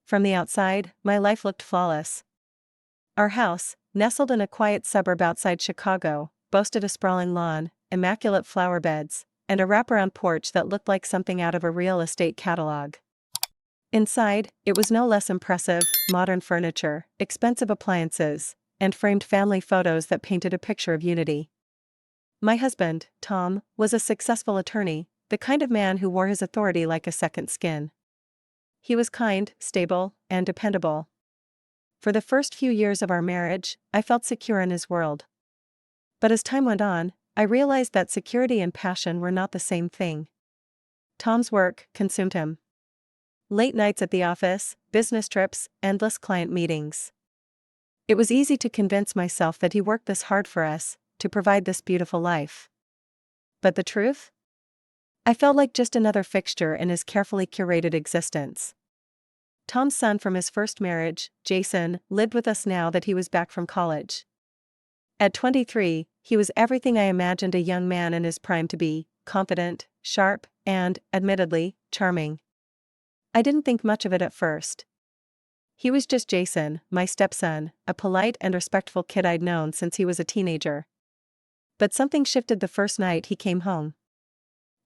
From the outside, my life looked flawless. Our house, nestled in a quiet suburb outside Chicago, boasted a sprawling lawn, immaculate flower beds, and a wraparound porch that looked like something out of a real estate catalog. Inside, it was no less impressive: modern furniture, expensive appliances, and framed family photos that painted a picture of unity. My husband, Tom, was a successful attorney, the kind of man who wore his authority like a second skin. He was kind, stable, and dependable. For the first few years of our marriage, I felt secure in his world. But as time went on, I realized that security and passion were not the same thing. Tom's work consumed him. Late nights at the office, business trips, endless client meetings. It was easy to convince myself that he worked this hard for us, to provide this beautiful life. But the truth? I felt like just another fixture in his carefully curated existence. Tom's son from his first marriage, Jason, lived with us now that he was back from college. At 23, he was everything I imagined a young man in his prime to be: confident, sharp, and, admittedly, charming. I didn't think much of it at first. He was just Jason, my stepson, a polite and respectful kid I'd known since he was a teenager. But something shifted the first night he came home.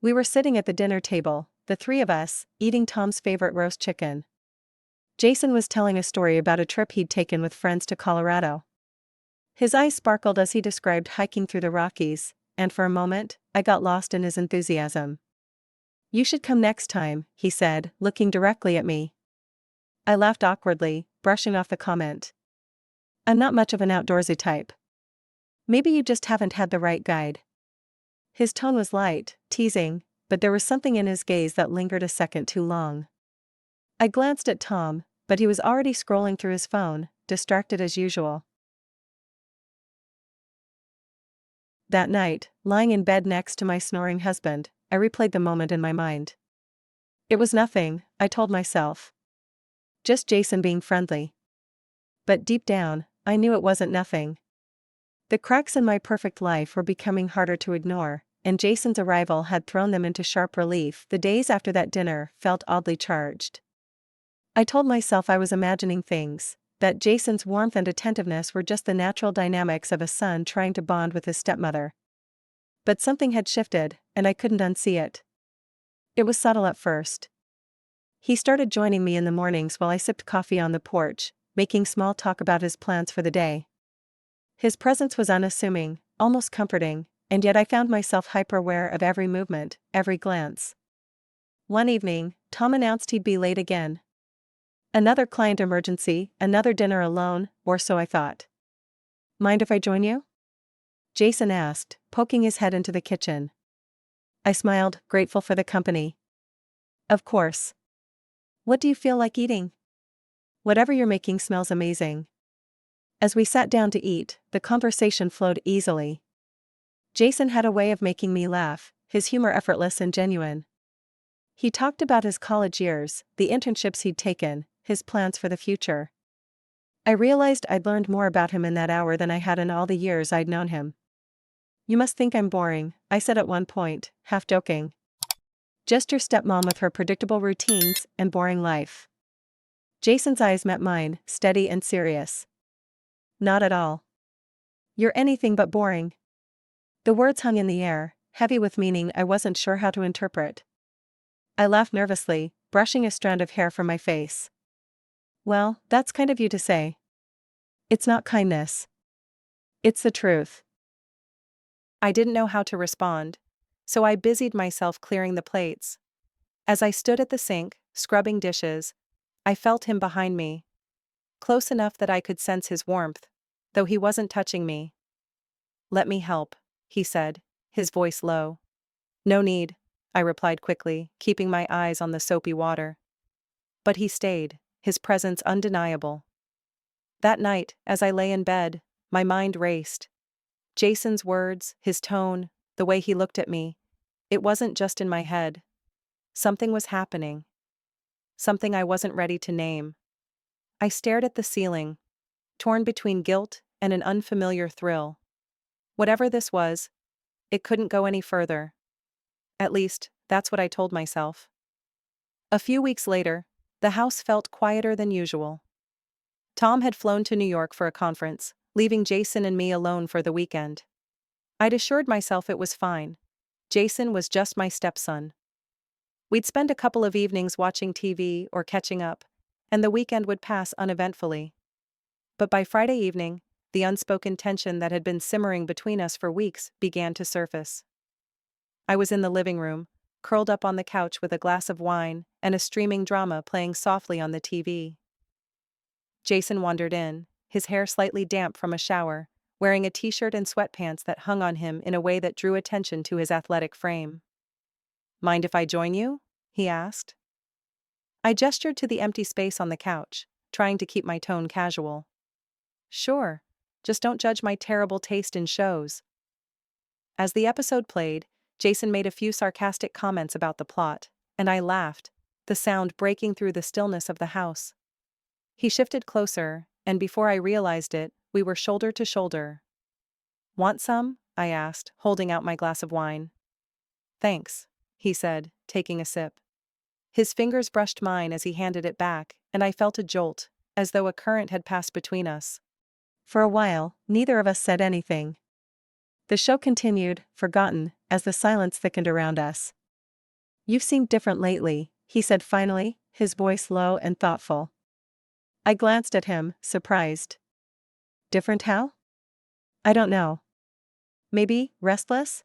We were sitting at the dinner table, the three of us, eating Tom's favorite roast chicken. Jason was telling a story about a trip he'd taken with friends to Colorado. His eyes sparkled as he described hiking through the Rockies, and for a moment, I got lost in his enthusiasm. "You should come next time," he said, looking directly at me. I laughed awkwardly, brushing off the comment. "I'm not much of an outdoorsy type. Maybe you just haven't had the right guide." His tone was light, teasing, but there was something in his gaze that lingered a second too long. I glanced at Tom, but he was already scrolling through his phone, distracted as usual. That night, lying in bed next to my snoring husband, I replayed the moment in my mind. It was nothing, I told myself. Just Jason being friendly. But deep down, I knew it wasn't nothing. The cracks in my perfect life were becoming harder to ignore, and Jason's arrival had thrown them into sharp relief. The days after that dinner felt oddly charged. I told myself I was imagining things, that Jason's warmth and attentiveness were just the natural dynamics of a son trying to bond with his stepmother. But something had shifted, and I couldn't unsee it. It was subtle at first. He started joining me in the mornings while I sipped coffee on the porch, making small talk about his plans for the day. His presence was unassuming, almost comforting, and yet I found myself hyper-aware of every movement, every glance. One evening, Tom announced he'd be late again. Another client emergency, another dinner alone, or so I thought. "Mind if I join you?" Jason asked, poking his head into the kitchen. I smiled, grateful for the company. "Of course. What do you feel like eating?" "Whatever you're making smells amazing." As we sat down to eat, the conversation flowed easily. Jason had a way of making me laugh, his humor effortless and genuine. He talked about his college years, the internships he'd taken, his plans for the future. I realized I'd learned more about him in that hour than I had in all the years I'd known him. "You must think I'm boring," I said at one point, half joking. "Just your stepmom with her predictable routines and boring life." Jason's eyes met mine, steady and serious. "Not at all. You're anything but boring." The words hung in the air, heavy with meaning I wasn't sure how to interpret. I laughed nervously, brushing a strand of hair from my face. "Well, that's kind of you to say." "It's not kindness. It's the truth." I didn't know how to respond, so I busied myself clearing the plates. As I stood at the sink, scrubbing dishes, I felt him behind me. Close enough that I could sense his warmth, though he wasn't touching me. "Let me help," he said, his voice low. "No need," I replied quickly, keeping my eyes on the soapy water. But he stayed, his presence undeniable. That night, as I lay in bed, my mind raced. Jason's words, his tone, the way he looked at me, it wasn't just in my head. Something was happening. Something I wasn't ready to name. I stared at the ceiling, torn between guilt and an unfamiliar thrill. Whatever this was, it couldn't go any further. At least, that's what I told myself. A few weeks later, The house felt quieter than usual. Tom had flown to New York for a conference, leaving Jason and me alone for the weekend. I'd assured myself it was fine. Jason was just my stepson. We'd spend a couple of evenings watching TV or catching up, and the weekend would pass uneventfully. But by Friday evening, the unspoken tension that had been simmering between us for weeks began to surface. I was in the living room, curled up on the couch with a glass of wine and a streaming drama playing softly on the TV. Jason wandered in, his hair slightly damp from a shower, wearing a t-shirt and sweatpants that hung on him in a way that drew attention to his athletic frame. "Mind if I join you?" he asked. I gestured to the empty space on the couch, trying to keep my tone casual. "Sure, just don't judge my terrible taste in shows." As the episode played, Jason made a few sarcastic comments about the plot, and I laughed, the sound breaking through the stillness of the house. He shifted closer, and before I realized it, we were shoulder to shoulder. "Want some?" I asked, holding out my glass of wine. "Thanks," he said, taking a sip. His fingers brushed mine as he handed it back, and I felt a jolt, as though a current had passed between us. For a while, neither of us said anything. The show continued, forgotten, as the silence thickened around us. "You've seemed different lately," he said finally, his voice low and thoughtful. I glanced at him, surprised. "Different how?" "I don't know. Maybe restless?"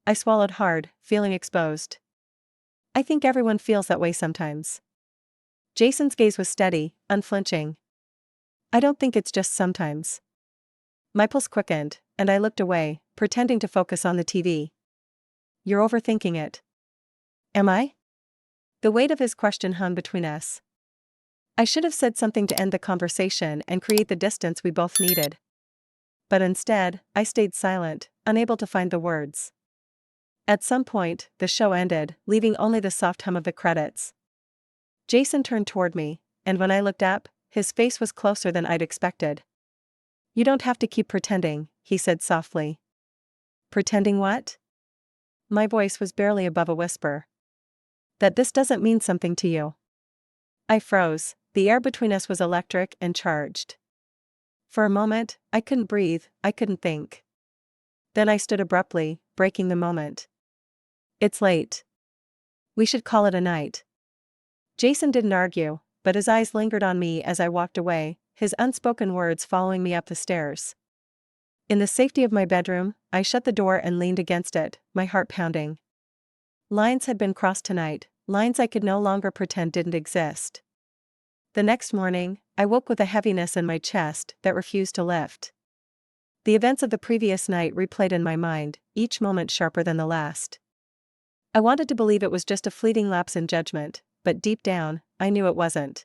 I swallowed hard, feeling exposed. "I think everyone feels that way sometimes." Jason's gaze was steady, unflinching. "I don't think it's just sometimes." My pulse quickened, and I looked away, pretending to focus on the TV. "You're overthinking it." "Am I?" The weight of his question hung between us. I should have said something to end the conversation and create the distance we both needed. But instead, I stayed silent, unable to find the words. At some point, the show ended, leaving only the soft hum of the credits. Jason turned toward me, and when I looked up, his face was closer than I'd expected. "You don't have to keep pretending," he said softly. "Pretending what?" My voice was barely above a whisper. "That this doesn't mean something to you." I froze. The air between us was electric and charged. For a moment, I couldn't breathe, I couldn't think. Then I stood abruptly, breaking the moment. "It's late. We should call it a night." Jason didn't argue, but his eyes lingered on me as I walked away, his unspoken words following me up the stairs. In the safety of my bedroom, I shut the door and leaned against it, my heart pounding. Lines had been crossed tonight, lines I could no longer pretend didn't exist. The next morning, I woke with a heaviness in my chest that refused to lift. The events of the previous night replayed in my mind, each moment sharper than the last. I wanted to believe it was just a fleeting lapse in judgment, but deep down, I knew it wasn't.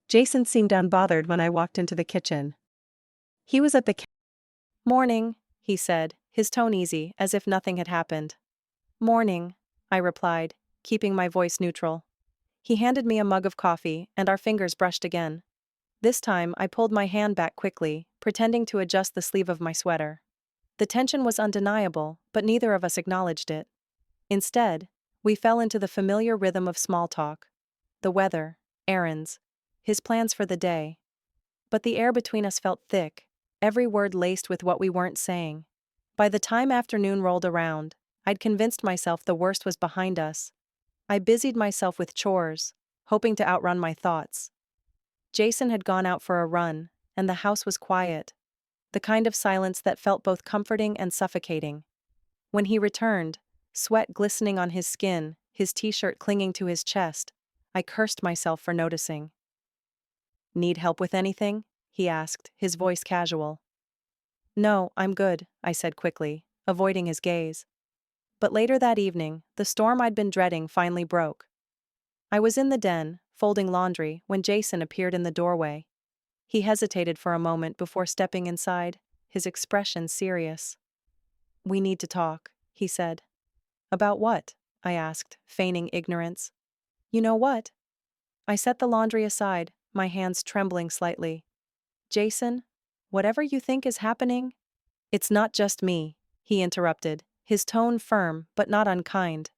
Jason seemed unbothered when I walked into the kitchen. He was at the "Morning," he said, his tone easy, as if nothing had happened. "Morning," I replied, keeping my voice neutral. He handed me a mug of coffee, and our fingers brushed again. This time I pulled my hand back quickly, pretending to adjust the sleeve of my sweater. The tension was undeniable, but neither of us acknowledged it. Instead, we fell into the familiar rhythm of small talk. The weather, errands, his plans for the day. But the air between us felt thick, every word laced with what we weren't saying. By the time afternoon rolled around, I'd convinced myself the worst was behind us. I busied myself with chores, hoping to outrun my thoughts. Jason had gone out for a run, and the house was quiet, the kind of silence that felt both comforting and suffocating. When he returned, sweat glistening on his skin, his t-shirt clinging to his chest, I cursed myself for noticing. "Need help with anything?" he asked, his voice casual. "No, I'm good," I said quickly, avoiding his gaze. But later that evening, the storm I'd been dreading finally broke. I was in the den, folding laundry, when Jason appeared in the doorway. He hesitated for a moment before stepping inside, his expression serious. "We need to talk," he said. "About what?" I asked, feigning ignorance. "You know what?" I set the laundry aside, my hands trembling slightly. "Jason, whatever you think is happening—" "It's not just me," he interrupted, his tone firm but not unkind.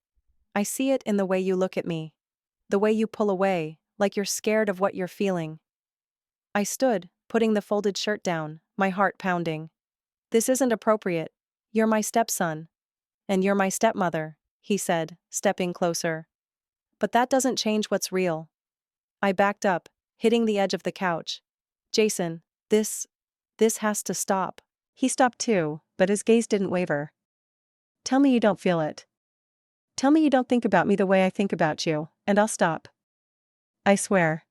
"I see it in the way you look at me. The way you pull away, like you're scared of what you're feeling. I stood, putting the folded shirt down, my heart pounding. This isn't appropriate. You're my stepson. And you're my stepmother, he said, stepping closer. But that doesn't change what's real. I backed up, hitting the edge of the couch. Jason, this has to stop. He stopped too, but his gaze didn't waver. Tell me you don't feel it. Tell me you don't think about me the way I think about you, and I'll stop. I swear.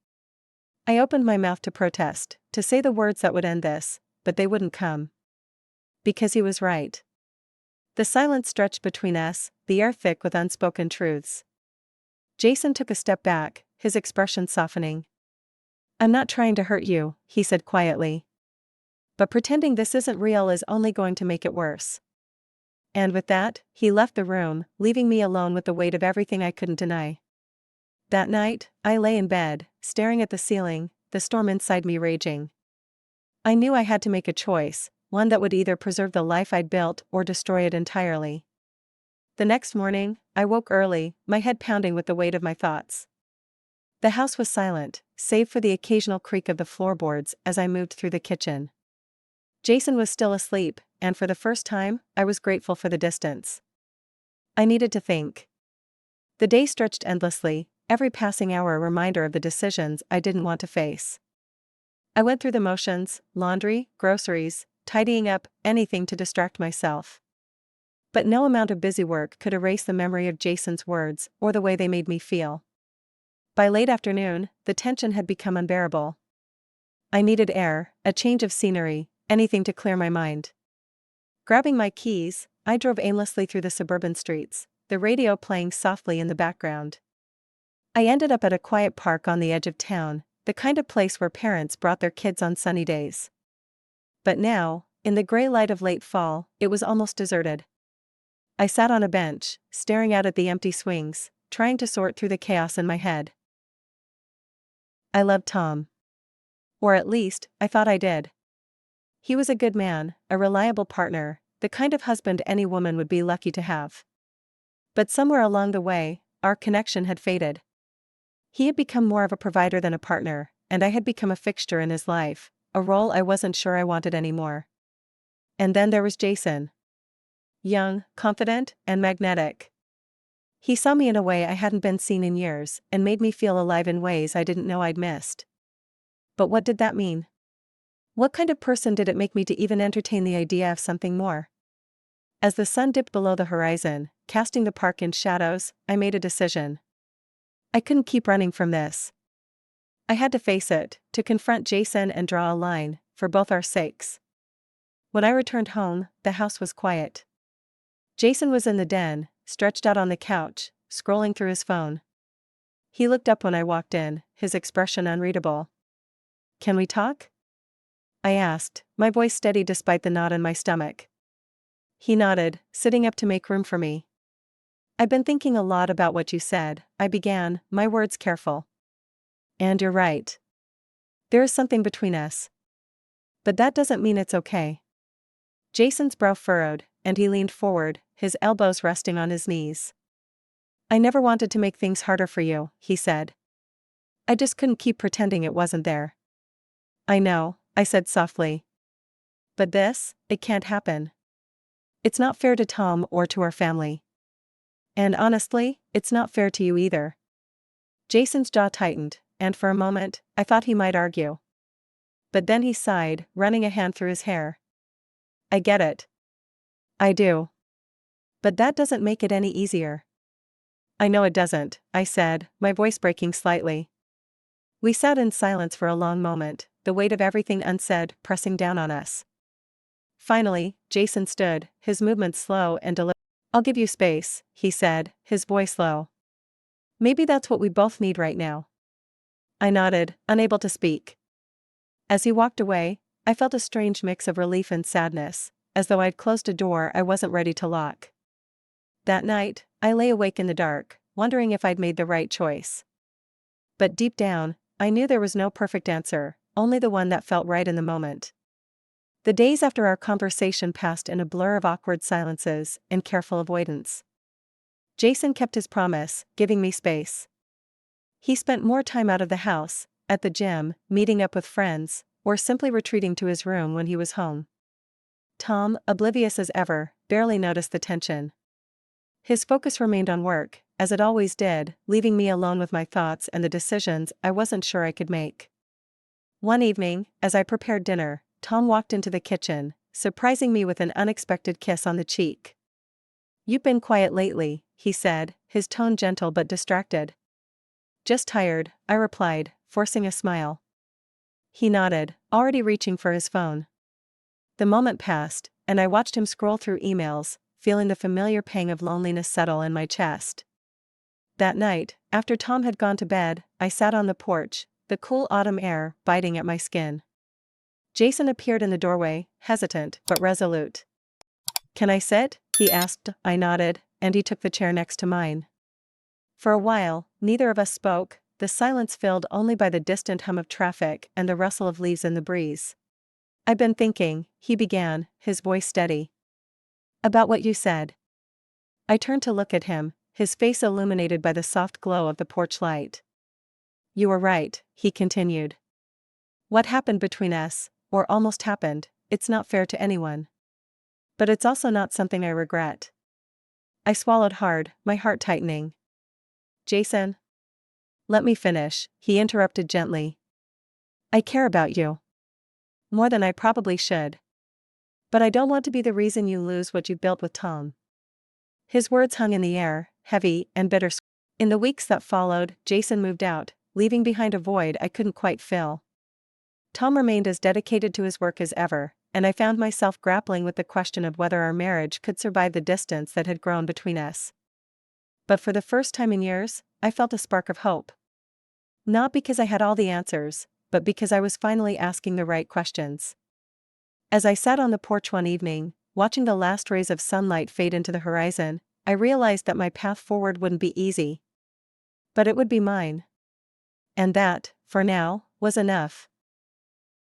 I opened my mouth to protest, to say the words that would end this, but they wouldn't come. Because he was right. The silence stretched between us, the air thick with unspoken truths. Jason took a step back, his expression softening. I'm not trying to hurt you, he said quietly. But pretending this isn't real is only going to make it worse. And with that, he left the room, leaving me alone with the weight of everything I couldn't deny. That night, I lay in bed, staring at the ceiling, the storm inside me raging. I knew I had to make a choice, one that would either preserve the life I'd built or destroy it entirely. The next morning, I woke early, my head pounding with the weight of my thoughts. The house was silent, save for the occasional creak of the floorboards as I moved through the kitchen. Jason was still asleep, and for the first time, I was grateful for the distance. I needed to think. The day stretched endlessly, every passing hour a reminder of the decisions I didn't want to face. I went through the motions, laundry, groceries, tidying up, anything to distract myself. But no amount of busy work could erase the memory of Jason's words or the way they made me feel. By late afternoon, the tension had become unbearable. I needed air, a change of scenery, anything to clear my mind. Grabbing my keys, I drove aimlessly through the suburban streets, the radio playing softly in the background. I ended up at a quiet park on the edge of town, the kind of place where parents brought their kids on sunny days. But now, in the gray light of late fall, it was almost deserted. I sat on a bench, staring out at the empty swings, trying to sort through the chaos in my head. I loved Tom. Or at least, I thought I did. He was a good man, a reliable partner, the kind of husband any woman would be lucky to have. But somewhere along the way, our connection had faded. He had become more of a provider than a partner, and I had become a fixture in his life, a role I wasn't sure I wanted anymore. And then there was Jason. Young, confident, and magnetic. He saw me in a way I hadn't been seen in years and made me feel alive in ways I didn't know I'd missed. But what did that mean? What kind of person did it make me to even entertain the idea of something more? As the sun dipped below the horizon, casting the park in shadows, I made a decision. I couldn't keep running from this. I had to face it, to confront Jason and draw a line, for both our sakes. When I returned home, the house was quiet. Jason was in the den, stretched out on the couch, scrolling through his phone. He looked up when I walked in, his expression unreadable. Can we talk? I asked, my voice steady despite the knot in my stomach. He nodded, sitting up to make room for me. I've been thinking a lot about what you said, I began, my words careful. And you're right. There is something between us. But that doesn't mean it's okay. Jason's brow furrowed, and he leaned forward, his elbows resting on his knees. I never wanted to make things harder for you, he said. I just couldn't keep pretending it wasn't there. I know, I said softly. But it can't happen. It's not fair to Tom or to our family. And honestly, it's not fair to you either. Jason's jaw tightened, and for a moment, I thought he might argue. But then he sighed, running a hand through his hair. I get it. I do. But that doesn't make it any easier. I know it doesn't, I said, my voice breaking slightly. We sat in silence for a long moment, the weight of everything unsaid pressing down on us. Finally, Jason stood, his movements slow and deliberate. I'll give you space, he said, his voice low. Maybe that's what we both need right now. I nodded, unable to speak. As he walked away, I felt a strange mix of relief and sadness, as though I'd closed a door I wasn't ready to lock. That night, I lay awake in the dark, wondering if I'd made the right choice. But deep down, I knew there was no perfect answer, only the one that felt right in the moment. The days after our conversation passed in a blur of awkward silences and careful avoidance. Jason kept his promise, giving me space. He spent more time out of the house, at the gym, meeting up with friends, or simply retreating to his room when he was home. Tom, oblivious as ever, barely noticed the tension. His focus remained on work, as it always did, leaving me alone with my thoughts and the decisions I wasn't sure I could make. One evening, as I prepared dinner, Tom walked into the kitchen, surprising me with an unexpected kiss on the cheek. "You've been quiet lately," he said, his tone gentle but distracted. "Just tired," I replied, forcing a smile. He nodded, already reaching for his phone. The moment passed, and I watched him scroll through emails, feeling the familiar pang of loneliness settle in my chest. That night, after Tom had gone to bed, I sat on the porch, the cool autumn air biting at my skin. Jason appeared in the doorway, hesitant but resolute. "Can I sit?" he asked. I nodded, and he took the chair next to mine. For a while, neither of us spoke, the silence filled only by the distant hum of traffic and the rustle of leaves in the breeze. "I've been thinking," he began, his voice steady. "About what you said." I turned to look at him, his face illuminated by the soft glow of the porch light. "You were right," he continued. "What happened between us, or almost happened, it's not fair to anyone. But it's also not something I regret." I swallowed hard, my heart tightening. "Jason." "Let me finish," he interrupted gently. "I care about you. More than I probably should. But I don't want to be the reason you lose what you've built with Tom." His words hung in the air, heavy and bitter. In the weeks that followed, Jason moved out, leaving behind a void I couldn't quite fill. Tom remained as dedicated to his work as ever, and I found myself grappling with the question of whether our marriage could survive the distance that had grown between us. But for the first time in years, I felt a spark of hope. Not because I had all the answers, but because I was finally asking the right questions. As I sat on the porch one evening, watching the last rays of sunlight fade into the horizon, I realized that my path forward wouldn't be easy. But it would be mine. And that, for now, was enough.